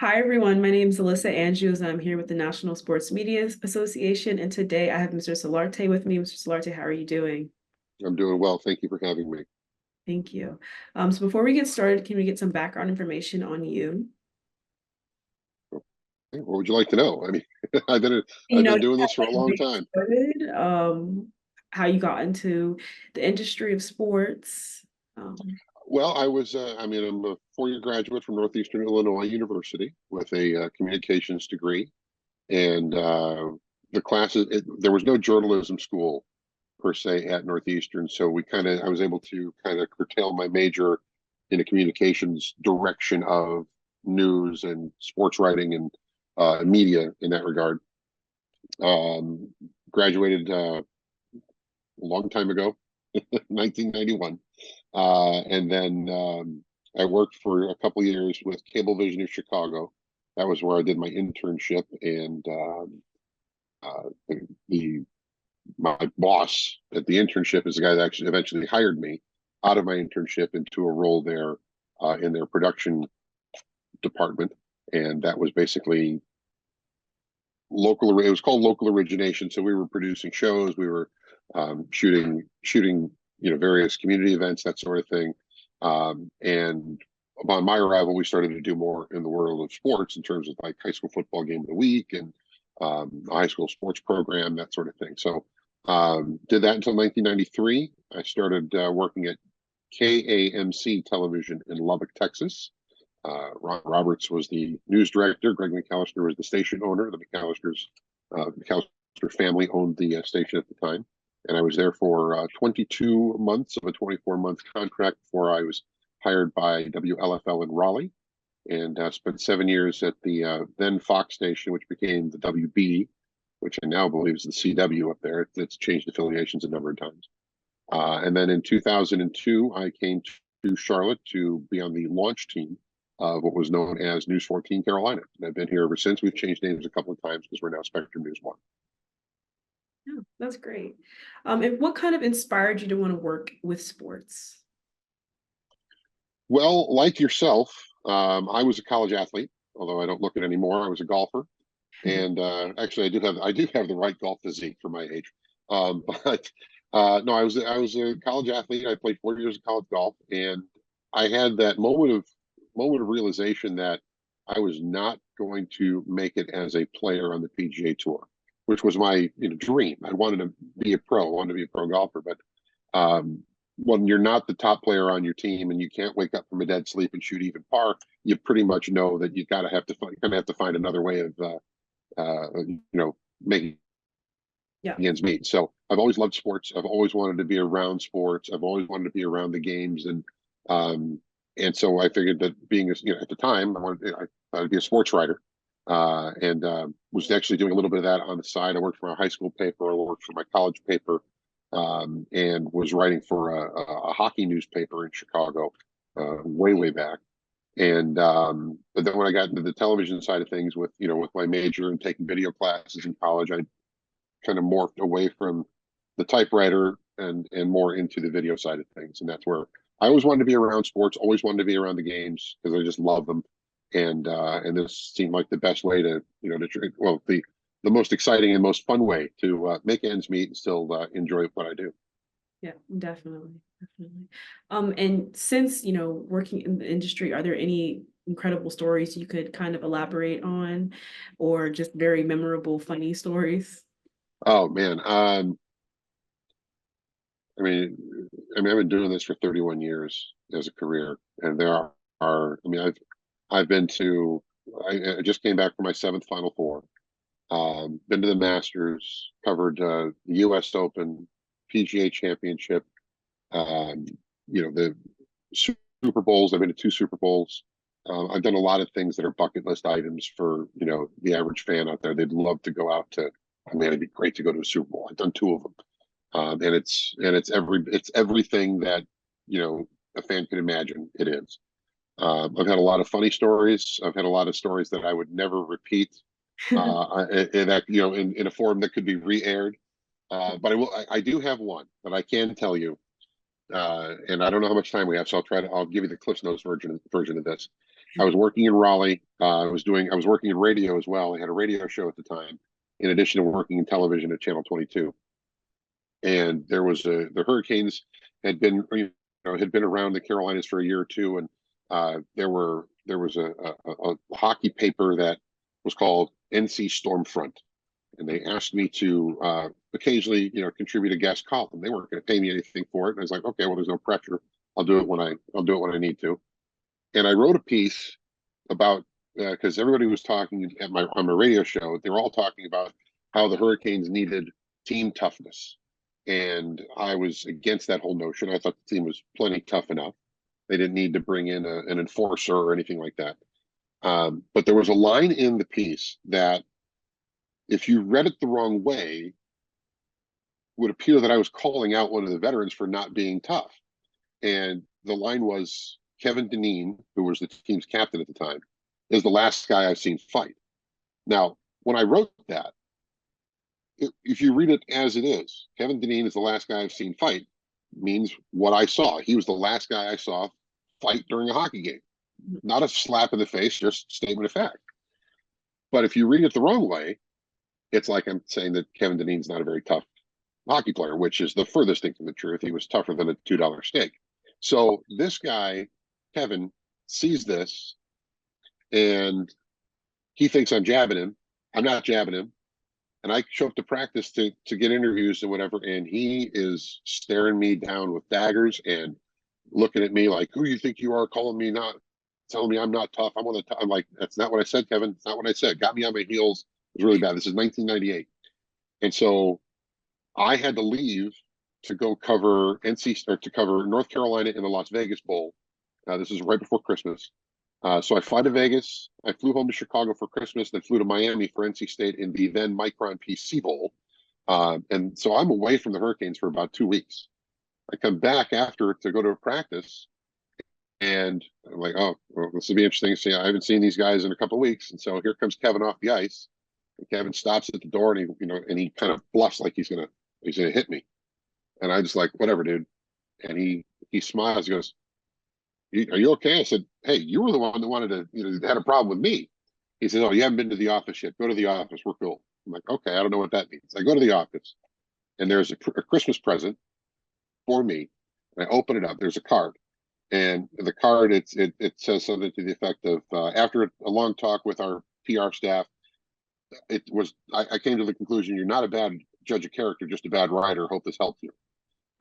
Hi, everyone. My name is Alyssa Andrews. I'm here with the National Sports Media Association, and today I have Mr. Solarte with me. Mr. Solarte, how are you doing? I'm doing well. Thank you for having me. Thank you. So before we get started, can we get some background information on you? What would you like to know? I mean, I've been You I've know, been just doing how, this for a like, long get time. started, how you got into the industry of sports. Well, I'm a four-year graduate from Northeastern Illinois University with a communications degree, and the classes. There was no journalism school per se at Northeastern, so I was able to kind of curtail my major in a communications direction of news and sports writing and media in that regard. Um, Graduated a long time ago, 1991. And then I worked for a couple of years with Cablevision of Chicago. That was where I did my internship, and the my boss at the internship is the guy that actually eventually hired me out of my internship into a role there in their production department, and that was basically local. It was called local origination. So we were producing shows, we were shooting, various community events, that sort of thing. And upon my arrival, we started to do more in the world of sports in terms of like high school football game of the week and a high school sports program, that sort of thing. So did that until 1993. I started working at KAMC Television in Lubbock, Texas. Ron Roberts was the news director. Greg McAllister was the station owner. The McAllister family owned the station at the time. And I was there for 22 months of a 24-month contract before I was hired by WLFL in Raleigh, and spent 7 years at the then Fox station, which became the WB, which I now believe is the CW up there. It's changed affiliations a number of times. And then in 2002, I came to Charlotte to be on the launch team of what was known as News 14 Carolina. And I've been here ever since. We've changed names a couple of times because we're now Spectrum News 1. Yeah, that's great. And what kind of inspired you to want to work with sports? Well, like yourself, I was a college athlete, although I don't look it anymore. I was a golfer, and actually, I do have the right golf physique for my age. But no, I was a college athlete. I played 4 years of college golf, and I had that moment of realization that I was not going to make it as a player on the PGA Tour, which was my dream. I wanted to be a pro. I wanted to be a pro golfer, but um, when you're not the top player on your team and you can't wake up from a dead sleep and shoot even par, you pretty much know that you gotta have to kind of have to find another way of making Yeah. ends meet. So I've always loved sports. I've always wanted to be around sports. I've always wanted to be around the games, um, and so I figured that being at the time I thought I'd be a sports writer, and was actually doing a little bit of that on the side. I worked for a high school paper. I worked for my college paper, and was writing for a hockey newspaper in Chicago, way back. And but then when I got into the television side of things with my major and taking video classes in college, I kind of morphed away from the typewriter and more into the video side of things. And that's where I always wanted to be around sports, always wanted to be around the games because I just love them. And this seemed like the best way to the most exciting and most fun way to make ends meet and still enjoy what I do. Yeah, definitely, definitely. And since, working in the industry, are there any incredible stories you could kind of elaborate on, or just very memorable, funny stories? Oh man, I mean, I've been doing this for 31 years as a career, and I've been to, I just came back from my seventh Final Four. Been to the Masters, covered the U.S. Open, PGA Championship, um, the Super Bowls. I've been to two Super Bowls. I've done a lot of things that are bucket list items for the average fan out there. They'd love to go out to. I mean, it'd be great to go to a Super Bowl. I've done two of them, and it's everything that a fan can imagine. It is. I've had a lot of funny stories. I've had a lot of stories that I would never repeat in that in a form that could be re-aired. But I do have one that I can tell you, and I don't know how much time we have, so I'll give you the Cliff Notes version of this. I was working in Raleigh. I was working in radio as well. I had a radio show at the time, in addition to working in television at Channel 22. And there was the Hurricanes had been around the Carolinas for a year or two, and there was a hockey paper that was called NC Stormfront, and they asked me to occasionally contribute a guest column. They weren't going to pay me anything for it, and I was like, okay, well, there's no pressure. I'll do it when I need to. And I wrote a piece about because everybody was talking at my on my radio show. They were all talking about how the Hurricanes needed team toughness, and I was against that whole notion. I thought the team was plenty tough enough. They didn't need to bring in an enforcer or anything like that. But there was a line in the piece that, if you read it the wrong way, would appear that I was calling out one of the veterans for not being tough. And the line was, Kevin Dineen, who was the team's captain at the time, is the last guy I've seen fight. Now, when I wrote that, if you read it as it is, Kevin Dineen is the last guy I've seen fight, means what I saw. He was the last guy I saw fight during a hockey game. Not a slap in the face, just statement of fact. But if you read it the wrong way, it's like I'm saying that Kevin Dineen's not a very tough hockey player, which is the furthest thing from the truth. He was tougher than a $2 steak. So this guy, Kevin, sees this and he thinks I'm jabbing him. I'm not jabbing him. And I show up to practice to get interviews and whatever, and he is staring me down with daggers and looking at me like, who you think you are, calling me not, telling me I'm not tough. I'm like, that's not what I said, Kevin. It's not what I said. Got me on my heels. It was really bad. This is 1998. And so I had to leave to go cover to cover North Carolina in the Las Vegas Bowl. This is right before Christmas. So I fly to Vegas. I flew home to Chicago for Christmas, then flew to Miami for NC State in the then Micron PC Bowl. And so I'm away from the Hurricanes for about 2 weeks. I come back after to go to a practice, and I'm like, oh, well, this will be interesting. See, I haven't seen these guys in a couple of weeks, and so here comes Kevin off the ice. And Kevin stops at the door, and he kind of bluffs like he's gonna hit me, and I just like, whatever, dude. And he smiles. He goes, are you okay? I said, hey, you were the one that wanted to, had a problem with me. He said, oh, you haven't been to the office yet. Go to the office. We're cool. I'm like, okay, I don't know what that means. I go to the office, and there's a Christmas present for me. And I open it up. There's a card. And the card, it says something to the effect of, after a long talk with our PR staff, I came to the conclusion, you're not a bad judge of character, just a bad writer. Hope this helps you.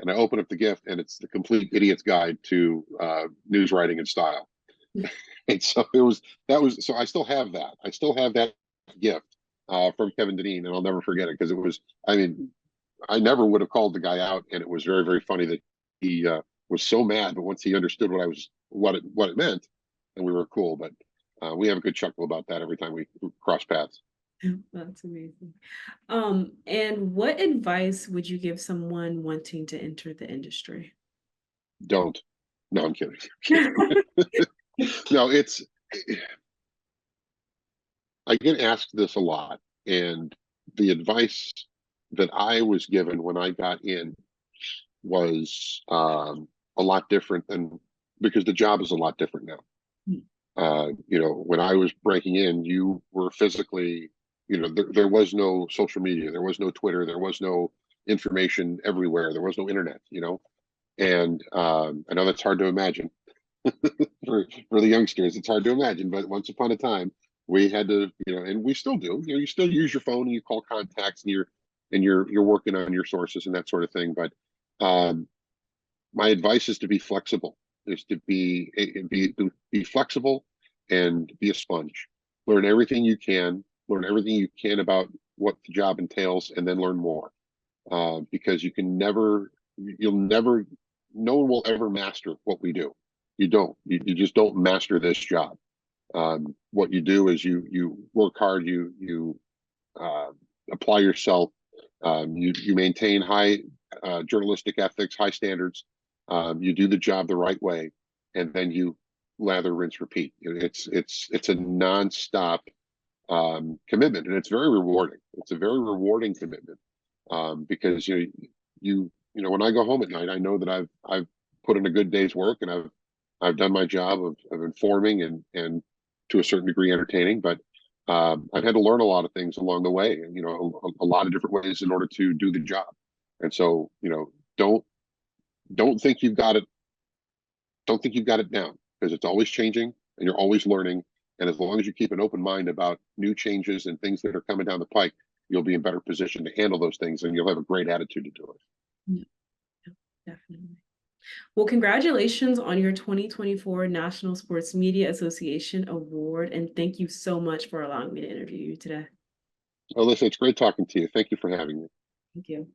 And I open up the gift, and it's the complete idiot's guide to news writing and style. And so so I still have that. I still have that gift from Kevin Dineen, and I'll never forget it, because it was, I mean, I never would have called the guy out, and it was very, very funny that he was so mad, but once he understood what it meant, and we were cool. But we have a good chuckle about that every time we cross paths. That's amazing. And what advice would you give someone wanting to enter the industry? Don't. No, I'm kidding. No, I get asked this a lot, and the advice that I was given when I got in was a lot different because the job is a lot different now. When I was breaking in, you were physically, there was no social media, there was no Twitter, there was no information everywhere, there was no internet, and I know that's hard to imagine for the youngsters. It's hard to imagine, but once upon a time, we had to, and we still do. You still use your phone and you call contacts, and you're working on your sources and that sort of thing. But my advice is to be flexible. Is to be flexible and be a sponge. Learn everything you can. Learn everything you can about what the job entails, and then learn more. Because you'll never, no one will ever master what we do. You don't. You just don't master this job. What you do is you work hard. You apply yourself. You maintain high journalistic ethics, high standards. You do the job the right way, and then you lather, rinse, repeat. It's a nonstop commitment, and it's very rewarding. It's a very rewarding commitment because when I go home at night, I know that I've put in a good day's work, and I've done my job of informing and to a certain degree entertaining, but I've had to learn a lot of things along the way, and a lot of different ways in order to do the job. And so, don't think you've got it. Don't think you've got it down, because it's always changing and you're always learning. And as long as you keep an open mind about new changes and things that are coming down the pike, you'll be in better position to handle those things, and you'll have a great attitude to do it. Yeah, yeah, definitely. Well, congratulations on your 2024 National Sports Media Association Award, and thank you so much for allowing me to interview you today. Alyssa, it's great talking to you. Thank you for having me. Thank you.